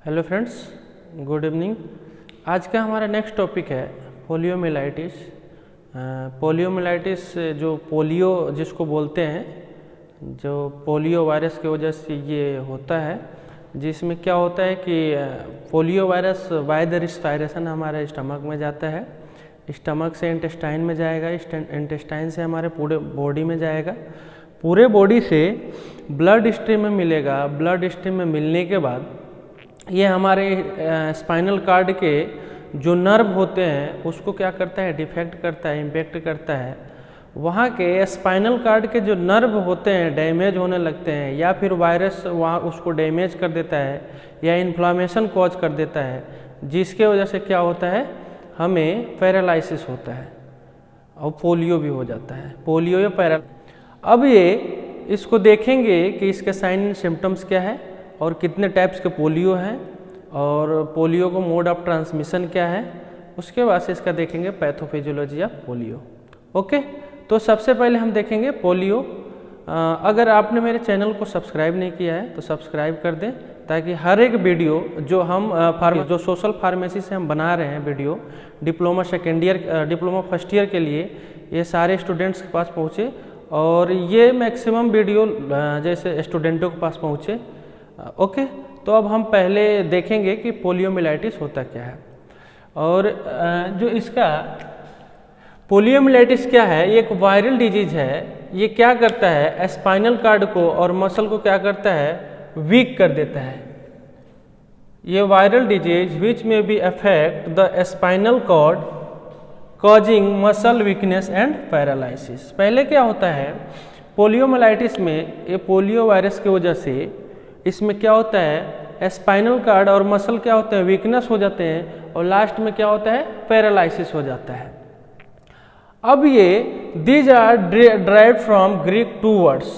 Hello friends, good evening. आज का हमारा नेक्स्ट टॉपिक है पोलियोमिलाइटिस। पोलियोमिलाइटिस जो पोलियो जिसको बोलते हैं, जो पोलियो वायरस की वजह से ये होता है, जिसमें क्या होता है कि polio virus by the respiration हमारे स्टमक में जाता है, स्टमक से इंटेस्टाइन में जाएगा, इंटेस्टाइन से हमारे पूरे बॉडी में जाएगा, पूरे बॉडी से ब्लड स्ट्रीम में मिलेगा। ब्लड स्ट्रीम में मिलने के बाद ये हमारे स्पाइनल कार्ड के जो नर्व होते हैं उसको क्या करता है, डिफेक्ट करता है, इम्पेक्ट करता है। वहाँ के स्पाइनल कार्ड के जो नर्व होते हैं डैमेज होने लगते हैं, या फिर वायरस वहाँ उसको डैमेज कर देता है या इन्फ्लामेशन कॉज कर देता है, जिसके वजह से क्या होता है, हमें पैरालिसिस होता है और पोलियो भी हो जाता है। पोलियो या अब ये इसको देखेंगे कि इसके साइन एंड सिम्टम्स क्या है और कितने टाइप्स के पोलियो हैं और पोलियो को मोड ऑफ ट्रांसमिशन क्या है। उसके बाद से इसका देखेंगे पैथोफिजियोलॉजी ऑफ पोलियो। ओके, तो सबसे पहले हम देखेंगे पोलियो। अगर आपने मेरे चैनल को सब्सक्राइब नहीं किया है तो सब्सक्राइब कर दें, ताकि हर एक वीडियो जो हम जो सोशल फार्मेसी से हम बना रहे हैं video, diploma second year, diploma first year के लिए, ये सारे स्टूडेंट्स के पास पहुँचे और ये मैक्सिमम वीडियो जैसे स्टूडेंटों के पास पहुँचे। ओके, तो अब हम पहले देखेंगे कि पोलियोमिलाइटिस होता क्या है। और जो इसका पोलियोमिलाइटिस क्या है, ये एक वायरल डिजीज है। ये क्या करता है, स्पाइनल कार्ड को और मसल को क्या करता है, वीक कर देता है। ये viral disease which may be affect the spinal cord causing muscle weakness and paralysis. पहले क्या होता है पोलियोमिलाइटिस में, ये पोलियो वायरस की वजह से इसमें क्या होता है, स्पाइनल कार्ड और मसल क्या होते हैं, वीकनेस हो जाते हैं और लास्ट में क्या होता है, पैरालिसिस हो जाता है। अब ये these are derived from Greek two words.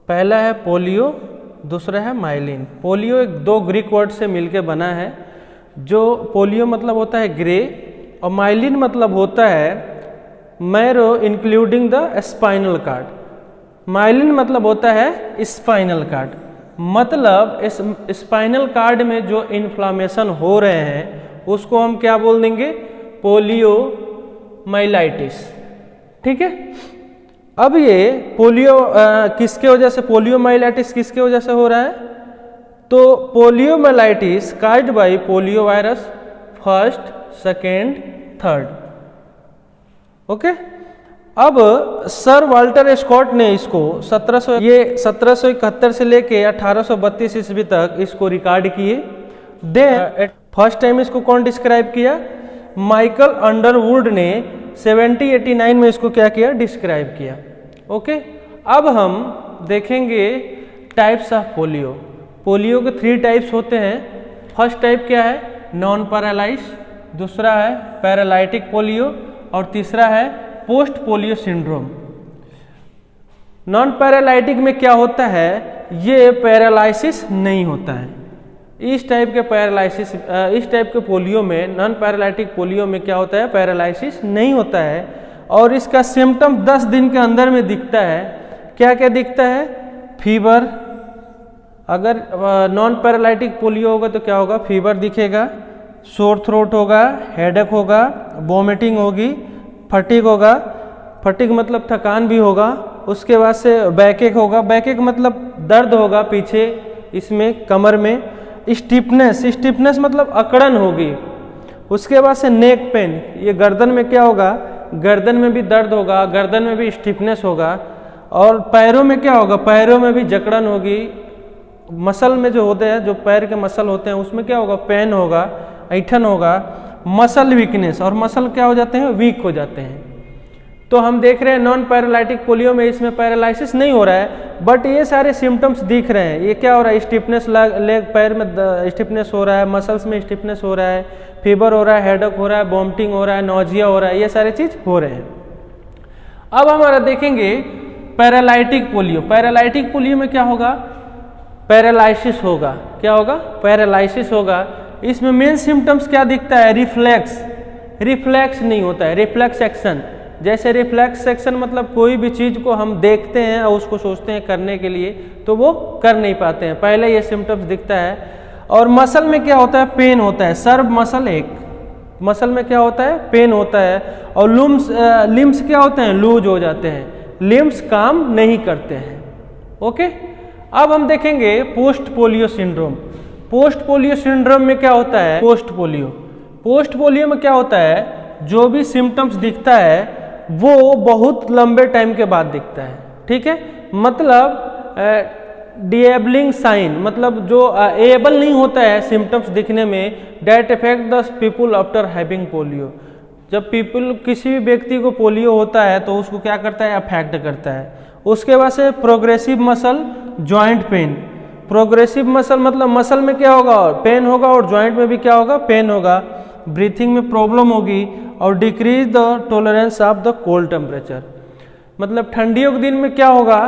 पहला है पोलियो, दूसरा है माइलिन। पोलियो एक दो ग्रीक वर्ड से मिलके बना है। जो पोलियो मतलब होता है ग्रे और माइलिन मतलब होता है marrow including the spinal cord. Myelin मतलब होता है स्पाइनल कार्ड, मतलब इस स्पाइनल कार्ड में जो इन्फ्लामेशन हो रहे हैं उसको हम क्या बोल देंगे, पोलियोमाइलाइटिस। ठीक है। अब ये पोलियो किसके वजह से, पोलियोमाइलाइटिस किसके वजह से हो रहा है, तो poliomyelitis caused by polio virus first, second, third. Okay. अब सर वाल्टर स्कॉट ने इसको 1771 से लेके 1832 ईस्वी तक इसको रिकॉर्ड किए। फर्स्ट टाइम इसको कौन डिस्क्राइब किया, माइकल अंडरवुड ने 1789 में इसको क्या किया, डिस्क्राइब किया। ओके, अब हम देखेंगे टाइप्स ऑफ पोलियो। पोलियो के 3 टाइप्स होते हैं। फर्स्ट टाइप क्या है, नॉन पैरालाइज, दूसरा है पैरालाइटिक पोलियो और तीसरा है post polio syndrome. Non paralytic में क्या होता है, ये पैरालिसिस नहीं होता है। इस टाइप के पैरालिसिस, इस टाइप के पोलियो में, नॉन पैरालाइटिक पोलियो में क्या होता है, पैरालिसिस नहीं होता है और इसका सिम्टम 10 दिन के अंदर में दिखता है। क्या क्या दिखता है, फीवर। अगर नॉन पैरालाइटिक पोलियो होगा तो क्या होगा, फीवर दिखेगा, सोर थ्रोट होगा, हेडेक होगा, वॉमिटिंग होगी, फटीग होगा, फटीग मतलब थकान भी होगा। उसके बाद से बैकएक होगा, बैकएक मतलब दर्द होगा पीछे इसमें कमर में। स्टिफनेस, स्टिफनेस मतलब अकड़न होगी। उसके बाद से नेक पेन, ये गर्दन में क्या होगा, गर्दन में भी दर्द होगा, गर्दन में भी स्टिफनेस होगा। और पैरों में क्या होगा, पैरों में भी जकड़न होगी। मसल में जो होते हैं, जो पैर के मसल होते हैं उसमें क्या होगा, पेन होगा, ऐठन होगा। मसल वीकनेस, और मसल क्या हो जाते हैं, वीक हो जाते हैं। तो हम देख रहे हैं नॉन पैरालाइटिक पोलियो में इसमें पैरालिसिस नहीं हो रहा है, बट ये सारे सिम्टम्स दिख रहे हैं। ये क्या हो रहा है, स्टिफनेस, लेग पैर में स्टिफनेस हो रहा है, मसल्स में स्टिफनेस हो रहा है, फीवर हो रहा है, हेडेक हो रहा है, वॉमिटिंग हो रहा है, नोजिया हो रहा है, ये सारे चीज हो रहे हैं। अब हमारा देखेंगे पैरालाइटिक पोलियो। पैरालाइटिक पोलियो में क्या होगा, पैरालिसिस होगा। क्या होगा, पैरालिसिस होगा। इसमें मेन सिम्टम्स क्या दिखता है, रिफ्लेक्स। रिफ्लेक्स नहीं होता है, रिफ्लेक्स एक्शन। जैसे रिफ्लेक्स एक्शन मतलब कोई भी चीज़ को हम देखते हैं और उसको सोचते हैं करने के लिए, तो वो कर नहीं पाते हैं, पहले ये सिम्टम्स दिखता है। और मसल में क्या होता है, पेन होता है। सर्व मसल एक मसल में क्या होता है, पेन होता है। और लिम्स क्या होते हैं, लूज हो जाते हैं, लिम्स काम नहीं करते हैं। ओके, अब हम देखेंगे post polio syndrome. Post polio syndrome में क्या होता है, पोस्ट पोलियो में क्या होता है, जो भी सिम्टम्स दिखता है वो बहुत लंबे टाइम के बाद दिखता है। ठीक है, मतलब डिएबलिंग साइन, मतलब जो एबल नहीं होता है सिम्टम्स दिखने में, that affect the people after having polio. जब किसी भी व्यक्ति को पोलियो होता है तो उसको क्या करता है, अफेक्ट करता है। उसके बाद से progressive muscle joint pain. Progressive muscle मतलब मसल में क्या होगा, पेन होगा, और जॉइंट में भी क्या होगा, पेन होगा। ब्रीथिंग में प्रॉब्लम होगी, और decrease the tolerance of the cold temperature, मतलब ठंडियों के दिन में क्या होगा,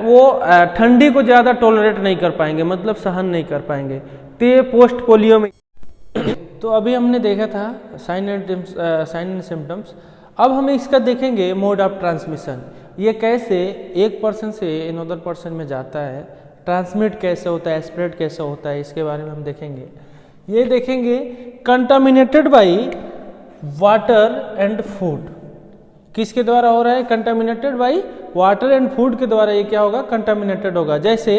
वो ठंडी को ज़्यादा टॉलरेट नहीं कर पाएंगे, मतलब सहन नहीं कर पाएंगे। तो ये पोस्ट पोलियो में। तो अभी हमने देखा था साइन एंड सिम्टम्स। अब हम इसका देखेंगे मोड ऑफ ट्रांसमिशन, ये कैसे एक पर्सन से अनदर पर्सन में जाता है, ट्रांसमिट कैसे होता है, स्प्रेड कैसे होता है, इसके बारे में हम देखेंगे। ये देखेंगे contaminated by water and food, किसके द्वारा हो रहा है, contaminated by water and food के द्वारा ये क्या होगा, कंटामिनेटेड होगा। जैसे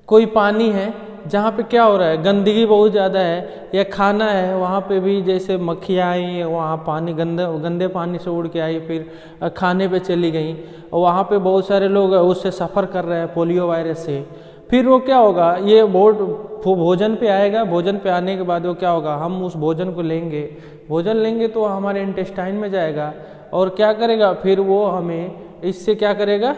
कोई पानी है जहाँ पे क्या हो रहा है, गंदगी बहुत ज़्यादा है, या खाना है वहाँ पे भी जैसे मक्खियाँ आई, वहाँ पानी गंदे पानी से उड़ के आई, फिर खाने पे चली गई, और वहाँ पे बहुत सारे लोग उससे सफ़र कर रहे हैं पोलियो वायरस से। फिर वो क्या होगा, ये भोजन पे आएगा, भोजन पे आने के बाद वो क्या होगा, हम उस भोजन को लेंगे तो हमारे इंटेस्टाइन में जाएगा, और क्या करेगा, फिर वो हमें इससे क्या करेगा,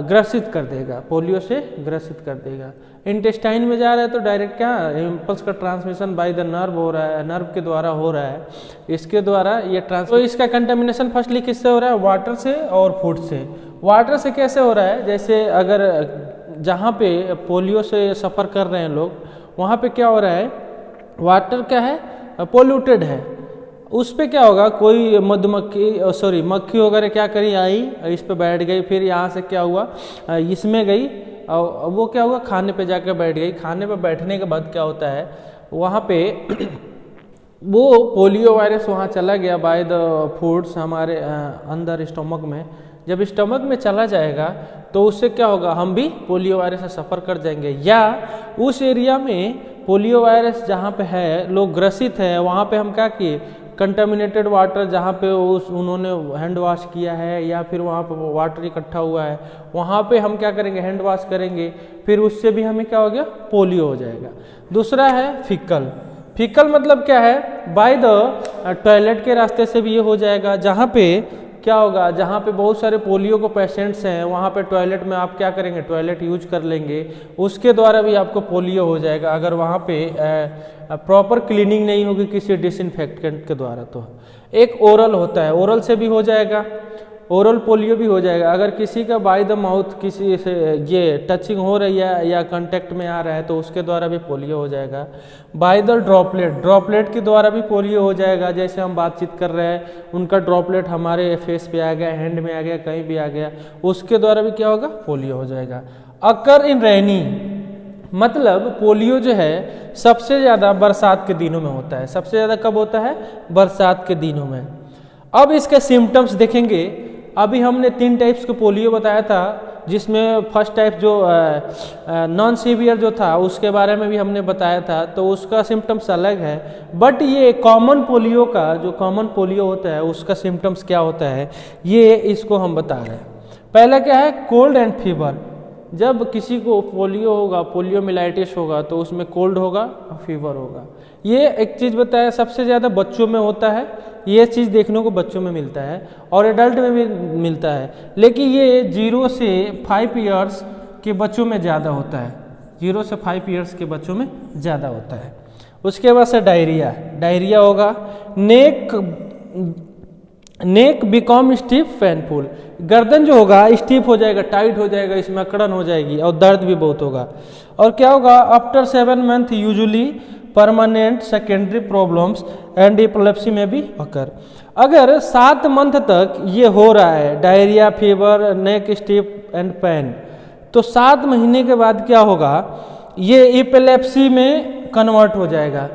ग्रसित कर देगा, पोलियो से ग्रसित कर देगा। इंटेस्टाइन में जा रहा है तो डायरेक्ट क्या, इम्पल्स का ट्रांसमिशन बाय द नर्व हो रहा है, नर्व के द्वारा हो रहा है, इसके द्वारा ये तो इसका कंटामिनेशन फर्स्टली किससे हो रहा है, वाटर से और फूड से। वाटर से कैसे हो रहा है, जैसे अगर जहाँ पे पोलियो से सफ़र कर रहे हैं लोग, वहाँ पे क्या हो रहा है, वाटर क्या है, पोल्यूटेड है, उस पे क्या होगा, कोई मक्खी वगैरह क्या करी, आई इस पे बैठ गई, फिर यहाँ से क्या हुआ, इसमें गई, और वो क्या हुआ, खाने पे जाकर बैठ गई। खाने पे बैठने के बाद क्या होता है, वहाँ पे वो पोलियो वायरस वहाँ चला गया बाय द फूड्स, हमारे अंदर स्टमक में। जब स्टमक में चला जाएगा तो उससे क्या होगा, हम भी पोलियो वायरस से सफ़र कर जाएंगे, या उस एरिया में पोलियो वायरस जहाँ पे है, लोग ग्रसित है, वहाँ पे हम क्या किए, कंटामिनेटेड वाटर जहाँ पे उन्होंने हैंड वॉश किया है, या फिर वहाँ पे वाटर इकट्ठा हुआ है, वहाँ पे हम क्या करेंगे, हैंड वॉश करेंगे, फिर उससे भी हमें क्या हो गया, पोलियो हो जाएगा। दूसरा है फीकल मतलब क्या है, बाय द टॉयलेट के रास्ते से भी ये हो जाएगा। जहाँ पे क्या होगा, जहाँ पे बहुत सारे पोलियो को पेशेंट्स हैं, वहाँ पे टॉयलेट में आप क्या करेंगे, टॉयलेट यूज कर लेंगे, उसके द्वारा भी आपको पोलियो हो जाएगा, अगर वहाँ पे प्रॉपर क्लीनिंग नहीं होगी किसी डिसइंफेक्टेंट के द्वारा। तो एक ओरल होता है, ओरल से भी हो जाएगा, ओरल पोलियो भी हो जाएगा। अगर किसी का बाय द माउथ किसी से ये टचिंग हो रही है या कांटेक्ट में आ रहा है तो उसके द्वारा भी पोलियो हो जाएगा। बाय द ड्रॉपलेट के द्वारा भी पोलियो हो जाएगा। जैसे हम बातचीत कर रहे हैं, उनका ड्रॉपलेट हमारे फेस पे आ गया, हैंड में आ गया, कहीं भी आ गया, उसके द्वारा भी क्या होगा, पोलियो हो जाएगा। अकर इन रेनी मतलब पोलियो जो है सबसे ज़्यादा बरसात के दिनों में होता है। सबसे ज़्यादा कब होता है, बरसात के दिनों में। अब इसके सिम्टम्स देखेंगे। अभी हमने 3 टाइप्स के पोलियो बताया था, जिसमें फर्स्ट टाइप जो नॉन सीवियर जो था उसके बारे में भी हमने बताया था, तो उसका सिम्टम्स अलग है। बट ये कॉमन पोलियो का, जो कॉमन पोलियो होता है उसका सिम्टम्स क्या होता है, ये इसको हम बता रहे हैं। पहला क्या है, कोल्ड एंड फीवर। जब किसी को पोलियो होगा, पोलियोमिलाइटिस होगा, तो उसमें कोल्ड होगा और फीवर होगा। ये एक चीज़ बताया, सबसे ज़्यादा बच्चों में होता है, ये चीज़ देखने को बच्चों में मिलता है और एडल्ट में भी मिलता है, लेकिन ये 0 से 5 ईयर्स के बच्चों में ज़्यादा होता है। 0 से 5 ईयर्स के बच्चों में ज़्यादा होता है। उसके बाद से डायरिया होगा। नेक बिकॉम स्टीफ पेनफुल, गर्दन जो होगा स्टीफ हो जाएगा, टाइट हो जाएगा, इसमें अकड़न हो जाएगी और दर्द भी बहुत होगा। और क्या होगा, after 7 month usually permanent secondary problems and epilepsy में भी अकर। अगर 7 मंथ तक ये हो रहा है, diarrhoea, fever, neck stiff and pain, तो 7 महीने के बाद क्या होगा, ये इपिलेप्सी में कन्वर्ट हो जाएगा।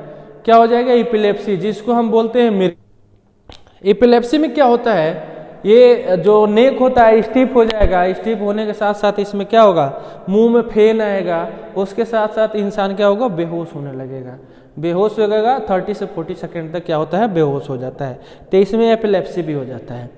क्या हो जाएगा? इपिलेप्सी, जिसको हम बोलते हैं मिर्गी। इपिलेप्सी में क्या होता है, ये जो नेक होता है स्टिफ हो जाएगा। स्टिफ होने के साथ साथ इसमें क्या होगा, मुंह में फेन आएगा, उसके साथ साथ इंसान क्या होगा, बेहोश होने लगेगा। बेहोश हो जाएगा, 30 से 40 सेकेंड तक क्या होता है, बेहोश हो जाता है। तो इसमें एपिलेप्सी भी हो जाता है।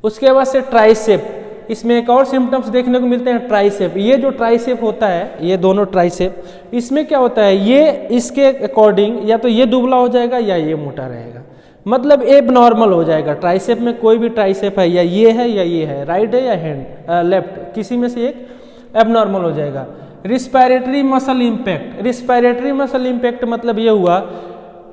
उसके बाद से ट्राइसेप, इसमें एक और सिम्टम्स देखने को मिलते हैं, ट्राइसेप। ये जो ट्राइसेप होता है, ये दोनों ट्राइसेप, इसमें क्या होता है, ये इसके अकॉर्डिंग या तो ये दुबला हो जाएगा या ये मोटा रहेगा, मतलब एब नॉर्मल हो जाएगा। ट्राइसेप में कोई भी ट्राइसेप है, या ये है, राइट है या हैंड लेफ्ट, किसी में से एक एबनॉर्मल हो जाएगा। Respiratory muscle impact, respiratory muscle impact मतलब ये हुआ,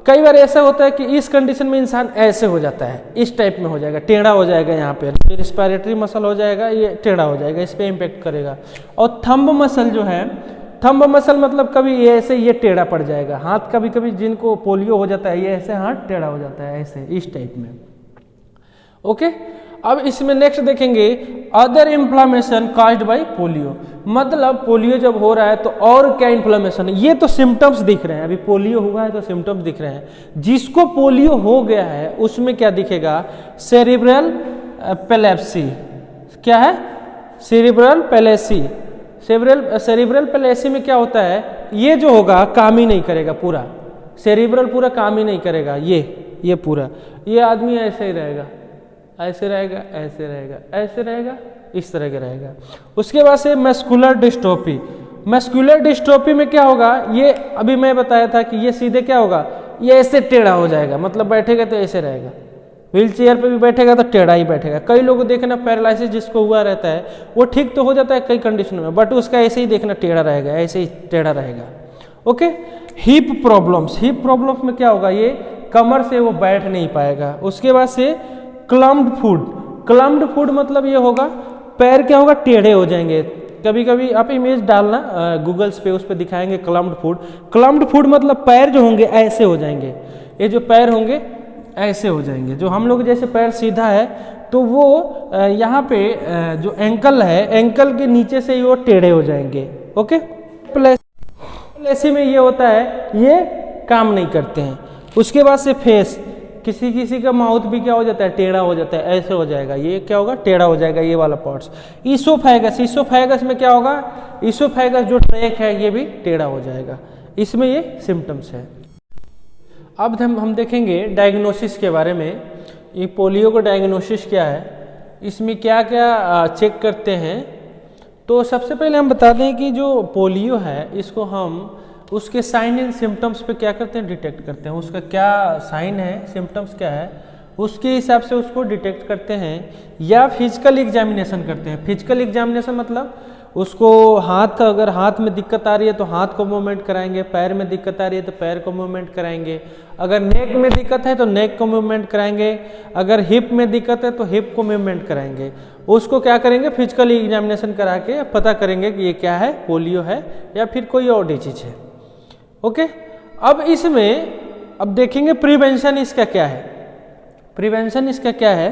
कई बार ऐसा होता है कि इस कंडीशन में इंसान ऐसे हो जाता है, इस टाइप में हो जाएगा, टेढ़ा हो जाएगा, यहाँ पे रिस्पायरेटरी मसल हो जाएगा, ये टेढ़ा हो जाएगा, इस पे इम्पैक्ट करेगा। और थंब मसल जो है, थंब मसल मतलब कभी ये ऐसे ये टेढ़ा पड़ जाएगा, हाथ कभी कभी जिनको पोलियो हो जाता है, ये ऐसे हाथ टेढ़ा हो जाता है, ऐसे इस टाइप में। ओके, अब इसमें नेक्स्ट देखेंगे other inflammation caused by polio, मतलब पोलियो जब हो रहा है तो और क्या इन्फ्लामेशन है। ये तो सिम्टम्स दिख रहे हैं, अभी पोलियो हुआ है तो सिम्टम्स दिख रहे हैं। जिसको पोलियो हो गया है उसमें क्या दिखेगा, सेरिब्रल पेलेप्सी। क्या है? सेरिब्रल पेलेसी। सेरिब्रल पेलेसी में क्या होता है, ये जो होगा काम ही नहीं करेगा, पूरा सेरिब्रल पूरा काम ही नहीं करेगा, ये पूरा, ये आदमी ऐसे ही रहेगा, ऐसे रहेगा, ऐसे रहेगा, ऐसे रहेगा, इस तरह का रहेगा। उसके बाद से मस्कुलर डिस्ट्रोफी। मस्कुलर डिस्ट्रोफी में क्या होगा, ये अभी मैं बताया था कि ये सीधे क्या होगा, ये ऐसे टेढ़ा हो जाएगा, मतलब बैठेगा तो ऐसे रहेगा, व्हील चेयर पर भी बैठेगा तो टेढ़ा ही बैठेगा। कई लोगों को देखना पैरालिसिस जिसको हुआ रहता है वो ठीक तो हो जाता है कई कंडीशन में, बट उसका ऐसे ही देखना टेढ़ा रहेगा, ऐसे ही टेढ़ा रहेगा। Okay, hip problems, hip problems में क्या होगा, ये कमर से वो बैठ नहीं पाएगा। उसके बाद से क्लम्प्ड फुट, क्लम्प्ड फुट मतलब ये होगा पैर क्या होगा, टेढ़े हो जाएंगे। कभी कभी आप इमेज डालना गूगल्स पे, उस पे दिखाएंगे क्लम्प्ड फुट। क्लम्प्ड फुट मतलब पैर जो होंगे ऐसे हो जाएंगे, ये जो पैर होंगे ऐसे हो जाएंगे। जो हम लोग जैसे पैर सीधा है तो वो यहाँ पे जो एंकल है, एंकल के नीचे से ही वो टेढ़े हो जाएंगे। ओके, प्लेसी में ये होता है, ये काम नहीं करते हैं। उसके बाद से फेस, किसी किसी का माउथ भी क्या हो जाता है, टेढ़ा हो जाता है, ऐसे हो जाएगा, ये क्या होगा, टेढ़ा हो जाएगा, ये वाला पार्ट्स। ईसोफेगस, ईसोफेगस में क्या होगा, ईसोफेगस जो ट्रैक है ये भी टेढ़ा हो जाएगा। इसमें ये सिम्टम्स है। अब हम देखेंगे डायग्नोसिस के बारे में। ये पोलियो का डायग्नोसिस क्या है, इसमें क्या क्या चेक करते हैं। तो सबसे पहले हम बता दें कि जो पोलियो है इसको हम उसके साइन एंड सिम्टम्स पे क्या करते हैं, डिटेक्ट करते हैं। उसका क्या साइन है, सिम्टम्स क्या है, उसके हिसाब से उसको डिटेक्ट करते हैं, या फिजिकल एग्जामिनेशन करते हैं। फिजिकल एग्जामिनेशन मतलब उसको हाथ का, अगर हाथ में दिक्कत आ रही है तो हाथ को मूवमेंट कराएंगे, पैर में दिक्कत आ रही है तो पैर को मूवमेंट कराएंगे, अगर नेक में दिक्कत है तो नेक को मूवमेंट कराएंगे, अगर हिप में दिक्कत है तो हिप को मूवमेंट कराएंगे। उसको क्या करेंगे, फिजिकल एग्जामिनेशन करा के पता करेंगे कि ये क्या है, पोलियो है या फिर कोई और डिजीज है। ओके, अब इसमें अब देखेंगे प्रिवेंशन इसका क्या है। प्रिवेंशन इसका क्या है,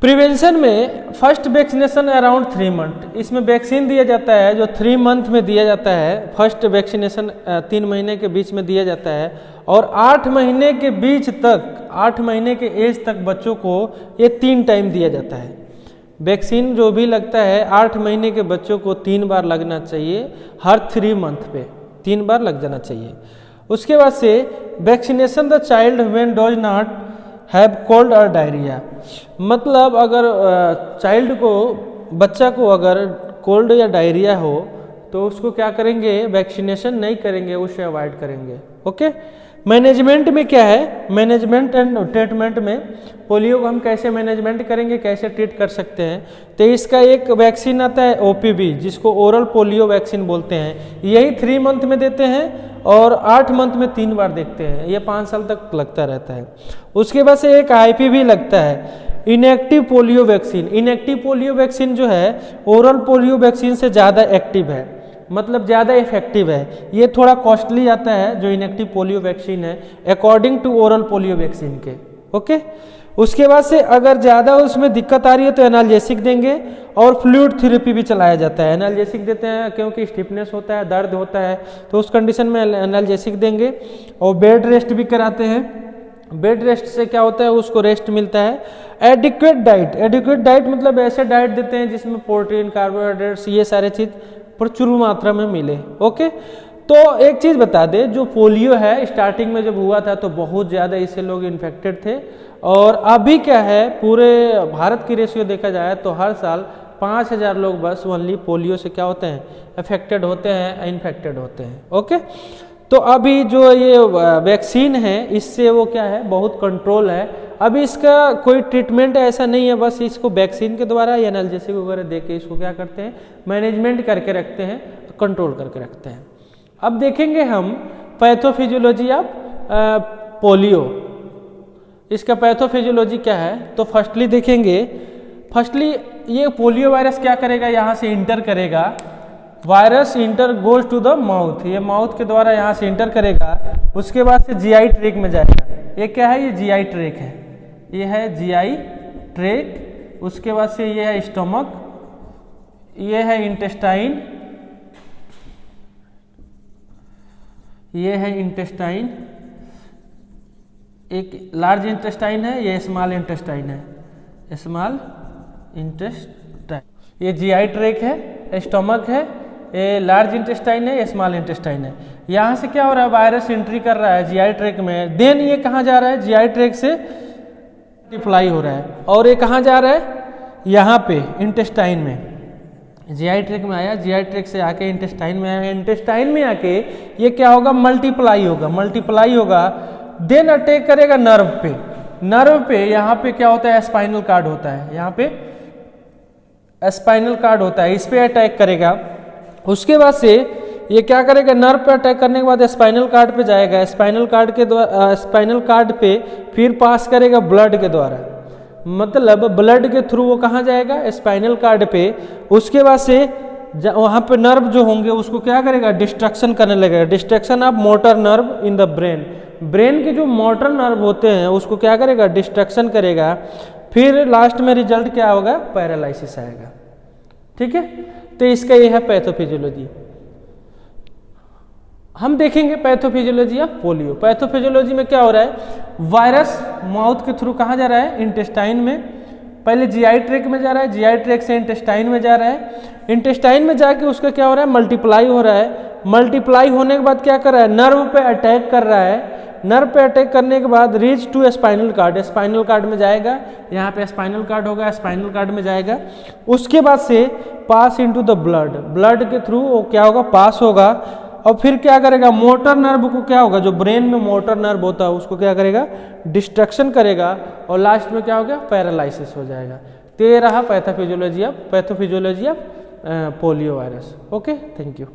प्रिवेंशन में फर्स्ट वैक्सीनेशन अराउंड 3 मंथ, इसमें वैक्सीन दिया जाता है जो 3 मंथ में दिया जाता है। फर्स्ट वैक्सीनेशन 3 महीने के बीच में दिया जाता है, और 8 महीने के बीच तक, 8 महीने के एज तक बच्चों को ये 3 टाइम दिया जाता है। वैक्सीन जो भी लगता है 8 महीने के बच्चों को 3 बार लगना चाहिए, हर 3 मंथ पे 3 बार लग जाना चाहिए। उसके बाद से vaccination the child when does not have cold और डायरिया, मतलब अगर चाइल्ड को, बच्चा को अगर कोल्ड या डायरिया हो तो उसको क्या करेंगे, वैक्सीनेशन नहीं करेंगे, उसे अवॉइड करेंगे। ओके, मैनेजमेंट में क्या है, मैनेजमेंट एंड ट्रीटमेंट में पोलियो को हम कैसे मैनेजमेंट करेंगे, कैसे ट्रीट कर सकते हैं। तो इसका एक वैक्सीन आता है ओपीवी, जिसको ओरल पोलियो वैक्सीन बोलते हैं। यही 3 मंथ में देते हैं और 8 मंथ में 3 बार देखते हैं, ये 5 साल तक लगता रहता है। उसके बाद से एक आईपीवी लगता है, inactive polio vaccine. Inactive polio vaccine जो है ओरल पोलियो वैक्सीन से ज़्यादा एक्टिव है, मतलब ज़्यादा इफेक्टिव है। ये थोड़ा कॉस्टली आता है जो इनएक्टिव पोलियो वैक्सीन है, according to oral polio vaccine के। ओके, उसके बाद से अगर ज़्यादा उसमें दिक्कत आ रही है तो एनाल्जेसिक देंगे और फ्लूइड थेरेपी भी चलाया जाता है। एनाल्जेसिक देते हैं क्योंकि स्टिफनेस होता है, दर्द होता है, तो उस कंडीशन में एनाल्जेसिक देंगे और बेड रेस्ट भी कराते हैं। बेड रेस्ट से क्या होता है, उसको रेस्ट मिलता है। एडिक्वेट डाइट मतलब ऐसे डाइट देते हैं जिसमें प्रोटीन, कार्बोहाइड्रेट्स, ये सारे चीज़ प्रचुर मात्रा में मिले। ओके, तो एक चीज़ बता दें, जो पोलियो है स्टार्टिंग में जब हुआ था तो बहुत ज़्यादा इससे लोग इन्फेक्टेड थे, और अभी क्या है पूरे भारत की रेशियो देखा जाए तो हर साल 5000 लोग बस ओनली पोलियो से क्या होते हैं, अफेक्टेड होते हैं, इन्फेक्टेड होते हैं। ओके, तो अभी जो ये वैक्सीन है इससे वो क्या है, बहुत कंट्रोल है। अभी इसका कोई ट्रीटमेंट ऐसा नहीं है, बस इसको वैक्सीन के द्वारा या एनाल्जेसिक वगैरह दे के इसको क्या करते हैं, मैनेजमेंट करके रखते हैं, कंट्रोल करके रखते हैं। अब देखेंगे हम पैथोफिजियोलॉजी ऑफ पोलियो। इसका पैथोफिजियोलॉजी क्या है, तो फर्स्टली देखेंगे, फर्स्टली ये पोलियो वायरस क्या करेगा, यहाँ से इंटर करेगा, virus enter goes to the mouth, ये माउथ के द्वारा यहाँ से इंटर करेगा, उसके बाद से जीआई ट्रैक में जाएगा। ये क्या है, ये जीआई ट्रैक है, ये है जीआई ट्रैक। उसके बाद से ये है स्टमक, ये है इंटेस्टाइन, ये है इंटेस्टाइन, एक लार्ज इंटेस्टाइन है, ये स्मॉल इंटेस्टाइन है, स्मॉल इंटेस्टाइन। ये जीआई ट्रैक है, स्टमक है, ये लार्ज इंटेस्टाइन है, ये स्मॉल इंटेस्टाइन है। यहाँ से क्या हो रहा है, वायरस एंट्री कर रहा है जीआई ट्रैक में, देन ये कहाँ जा रहा है, जीआई ट्रैक से मल्टीप्लाई हो रहा है, और ये कहाँ जा रहा है, यहाँ पे इंटेस्टाइन में। जीआई ट्रैक में आया, जीआई ट्रैक से आके इंटेस्टाइन में आया, इंटेस्टाइन में आके ये क्या होगा, मल्टीप्लाई होगा, देन अटैक करेगा नर्व पे। यहाँ पे क्या होता है, स्पाइनल कार्ड होता है, यहाँ पे स्पाइनल कार्ड होता है, इस पे अटैक करेगा। उसके बाद से ये क्या करेगा, नर्व पे अटैक करने के बाद स्पाइनल कार्ड पे जाएगा, स्पाइनल कार्ड पे फिर पास करेगा ब्लड के द्वारा, मतलब ब्लड के थ्रू वो कहाँ जाएगा, स्पाइनल कार्ड पे। उसके बाद से वहाँ पे नर्व जो होंगे उसको क्या करेगा, डिस्ट्रक्शन करने लगेगा, destruction of motor nerve in the brain के जो मोटर नर्व होते हैं उसको क्या करेगा, डिस्ट्रक्शन करेगा। फिर लास्ट में रिजल्ट क्या होगा, पैरालिसिस आएगा। ठीक है, तो इसका ये है पैथोफिजियोलॉजी। हम देखेंगे पैथोफिजियोलॉजी ऑफ पोलियो। पैथोफिजियोलॉजी में क्या हो रहा है, वायरस माउथ के थ्रू कहाँ जा रहा है, इंटेस्टाइन में, पहले जीआई ट्रैक में जा रहा है, जीआई ट्रैक से इंटेस्टाइन में जा रहा है, इंटेस्टाइन में जाके उसका क्या हो रहा है, मल्टीप्लाई हो रहा है। मल्टीप्लाई होने के बाद क्या कर रहा है, नर्व पे अटैक कर रहा है, नर्व पे अटैक करने के बाद रीच टू स्पाइनल कार्ड में जाएगा, यहाँ पे स्पाइनल कार्ड होगा, स्पाइनल कार्ड में जाएगा। उसके बाद से पास इनटू द ब्लड के थ्रू वो क्या होगा, पास होगा, और फिर क्या करेगा, मोटर नर्व को क्या होगा, जो ब्रेन में मोटर नर्व होता है उसको क्या करेगा, डिस्ट्रक्शन करेगा, और लास्ट में क्या हो गया, पैरालिसिस हो जाएगा। तो ये रहा pathophysiology of polio virus. Okay, thank you.